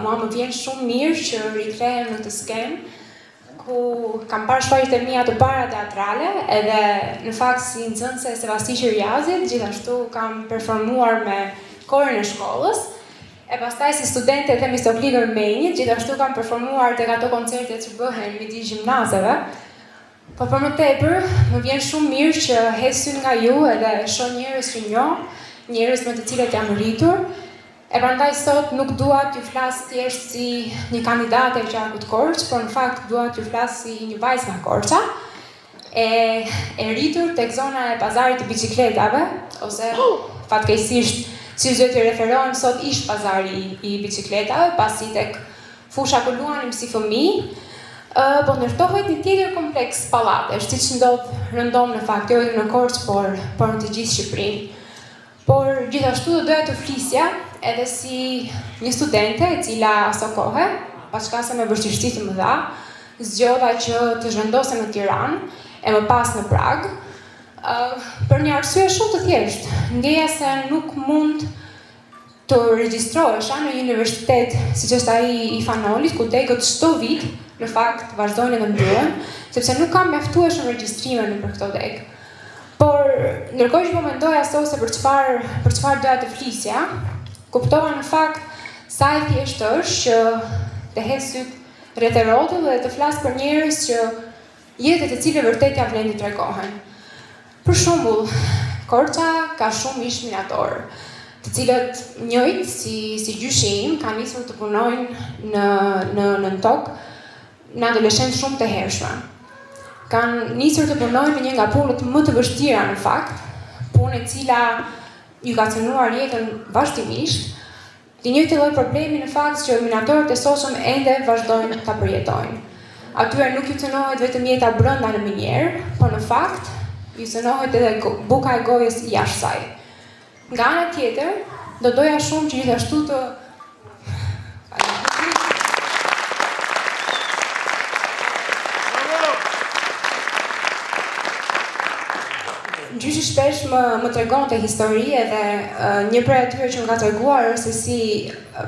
Mua më vjen shumë mirë që rikthehem në këtë skemë, ku kam parë shfaqjet e mia të para teatrale, edhe në fakt si nxënëse e Sevasti Qiriazit, gjithashtu kam performuar me korin e shkollës, e pastaj si studente e Themistokli Gërmenjit, gjithashtu kam performuar tek ato koncerte që bëhen midis gjimnazeve. Po për më tepër, më vjen shumë mirë që hes sy nga ju edhe shoh njerëz që njoh, njerëz me të cilët jam rritur. E prandaj sot nuk dua t'ju flas thjesht si një kandidate e qarkut Korç, por në fakt dua t'ju flas si një vajzë nga Korça, e rritur tek zona e pazarit të biçikletave, ose fatkeqësisht si zoti referohen sot ish pazari i biçikletave, pasi tek fusha ku luanim si fëmijë, po ndërtohet një tjetër kompleks pallatesh, siç ndodh rëndom në fakt, jo vetëm në Korç, por në të gjithë Shqipërinë. Por gjithashtu do doja të flisja edhe si një studente e cila aso kohë, bashkase me vështirësi të mëdha, zgjodha që të zhvendosem në Tiranë e më pas në Prag, për një arsye shumë të thjeshtë. Ndjeja se nuk mund të regjistrohesha në një universitet siç është ai i Fanolit, ku degët çdo vit në fakt vazhdojnë edhe mbyllen, sepse nuk kam mjaftueshëm regjistrime nëpër këto degë. Por ndërkohë që po mendoja se për çfarë doja të flisja, kuptova në fakt sa e thjeshtë është që të hes syt rreth e rrotull dhe të flas për njerëz që jetët e cilëve vërtet ja vlen të tregohen. Për shembull, Korça ka shumë ish minator, të cilët njëjt si gjyshi im kanë nisur të punojnë në tokë në adoleshencë shumë të hershme. Kanë nisur të punojnë në një nga punët më të vështira në fakt, punë e cila ju ka cënuar jetën vazhdimisht, të njëjtë lloj problemi në fakt që minatorët e sotshëm ende vazhdojnë ta përjetojnë. Atyre nuk ju cënohet vetëm jeta brenda në minjerë, por në fakt ju cënohet edhe buka e gojës jashtë saj. Nga ana tjetër, do doja shumë që gjithashtu të Gjyshi shpesh më tregonte histori edhe një prej atyre që më ka treguar është se si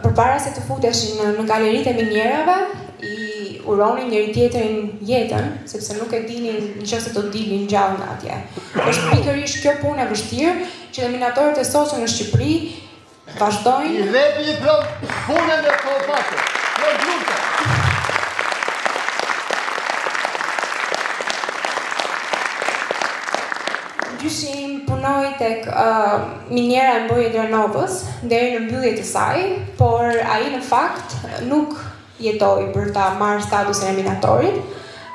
përpara se të futeshin në galeritë e minjerave, i uronin njëri tjetrin jetën, sepse nuk e dinin nëse do dilnin gjallë nga atje. Është pikërisht kjo punë e vështirë që dhe minatorët e sotshëm në Shqipëri vazhdojnë. I vepi një punën e kohëpasë. Jo grupte. Gjyshi im punoi tek minjera e Mbojë Dranovës deri në mbyllje të saj, por ai në fakt nuk jetoi për ta marrë statusin e minatorit.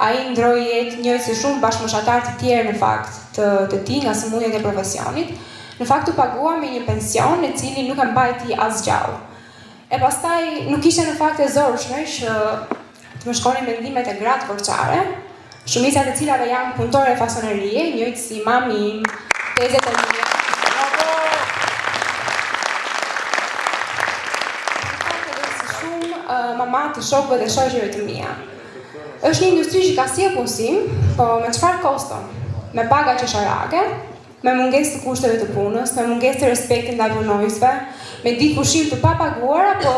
Ai ndroi jetë njëjtë si shumë bashkëmoshatar të tjerë në fakt të tij nga sëmundjet e profesionit. Në fakt u pagua me një pension i cili nuk e mbajti as gjallë. E pastaj nuk ishte në fakt e zorshme që të më shkonin mendimet e gratë korçare, shumica të cilave janë punëtore fasonerie, njëjtë si mami im, tezet e mia. Si shumë mama të shokëve dhe shoqeve të mia. Është një industri që ka si e punësim, po me çfarë kosto? Me paga qesharake, me mungesë të kushteve të punës, me mungesë të respektit ndaj punonjësve, me ditë pushim të papaguara, po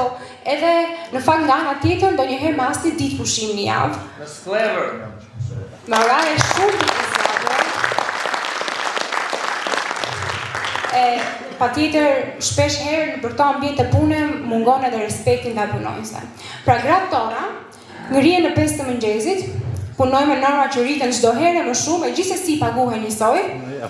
edhe në fakt nga ana tjetër ndonjëherë me as ditë pushim në javë. Me sklever. Me orare shumë të zgjuara. Patjetër shpesh herë në për këto ambjente pune mungon edhe respekti ndaj punonjësve. Pra gratë tona ngrihen në 5 të mëngjesit, punojnë me norma që rriten çdo herë më shumë, e gjithsesi paguhen njësoj,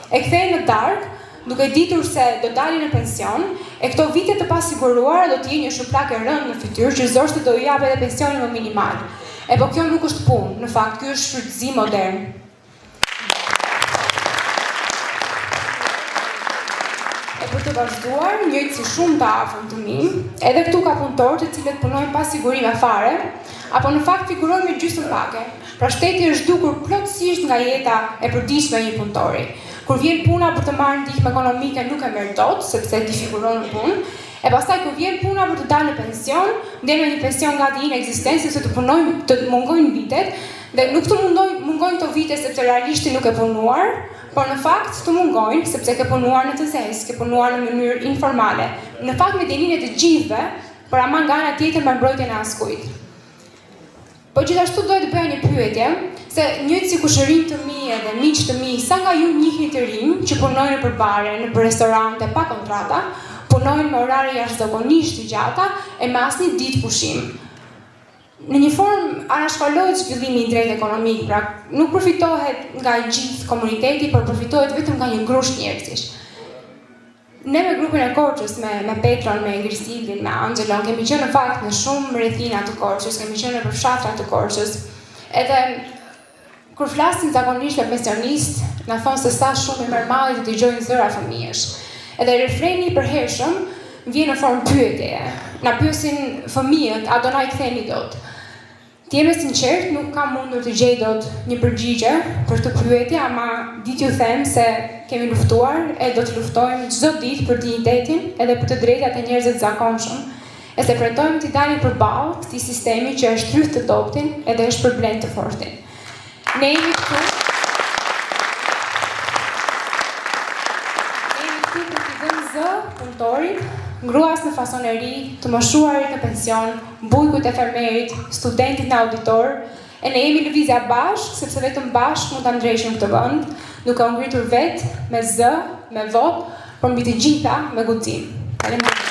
e kthehen në darkë, duke ditur se do dalin në pension, e këto vite të pasiguruara do të jenë një shuplak e rëndë në fytyrë që zoshtë do i japë edhe pensionin më minimal. E po kjo nuk është punë, në fakt, kjo është shfrytëzim modern. E për të vazhduar, njëjtë si shumë të afërm të mi, edhe këtu ka punëtorë të cilët punojnë pa sigurime fare, apo në fakt figurojnë me gjysmë pake. Pra shteti është dukur plotësisht nga jeta e përditshme e një punëtori. Kur vjen puna për të marrë ndihmë ekonomike nuk e merr dot, sepse ti figuron në punë. E pastaj kur vjen puna për të dalë në pension, ndjen me një pension gati inekzistent sepse të mungojnë vitet, dhe nuk të mungojnë të vite sepse realisht nuk e punuar, por në fakt të mungojnë sepse ke punuar në të zezë, ke punuar në mënyrë informale. Në fakt me dinin e të gjithëve, por ama nga ana tjetër me mbrojtjen e askujt. Po gjithashtu doja të bëja një pyetje, se njëjtë si kushërinj të mi edhe miq të mi, sa nga ju njihni të rinj që punojnë nëpër bare, nëpër restorante pa kontrata, punojnë me orare jashtëzakonisht të gjata e me asnjë ditë pushim. Në një formë anashkalohet zhvillimi i drejtë ekonomik, pra nuk përfitohet nga gjithë komuniteti, por përfitohet vetëm nga një grusht njerëzish. Ne me grupin e Korçës, me Petron, me Grisilin, me Angelon, kemi qenë në fakt në shumë rrethina të Korçës, kemi qenë në fshatra të Korçës. Edhe kur flasim zakonisht me pensionistë, na thonë se sa shumë i mërmalli të dëgjojnë zëra fëmijësh. Edhe refreni i përhershëm vjen në formë pyetjeje. Na pyesin fëmijët, a do na i ktheni dot? Të jemi sinqert, nuk kam mundur të gjej dot një përgjigje për këtë pyetje, ama ditë ju them se kemi luftuar e do të luftojmë çdo ditë për dinjitetin edhe për të drejtat e njerëzve të zakonshëm, e se pretojmë të dalim përballë këtij sistemi që është rryth të dobtin edhe është përblend të fortin. Ne jemi këtu për t'i dhënë zë punëtorit, ngruas në fasoneri, të moshuarit në pension, bujkut e fermerit, studentit në auditor, e ne jemi lëvizja bashkë, sepse vetëm bashkë mund ta ndrejshim këtë vend, duke u ngritur vetë me zë, me votë, por mbi të gjitha me guxim. Faleminderit.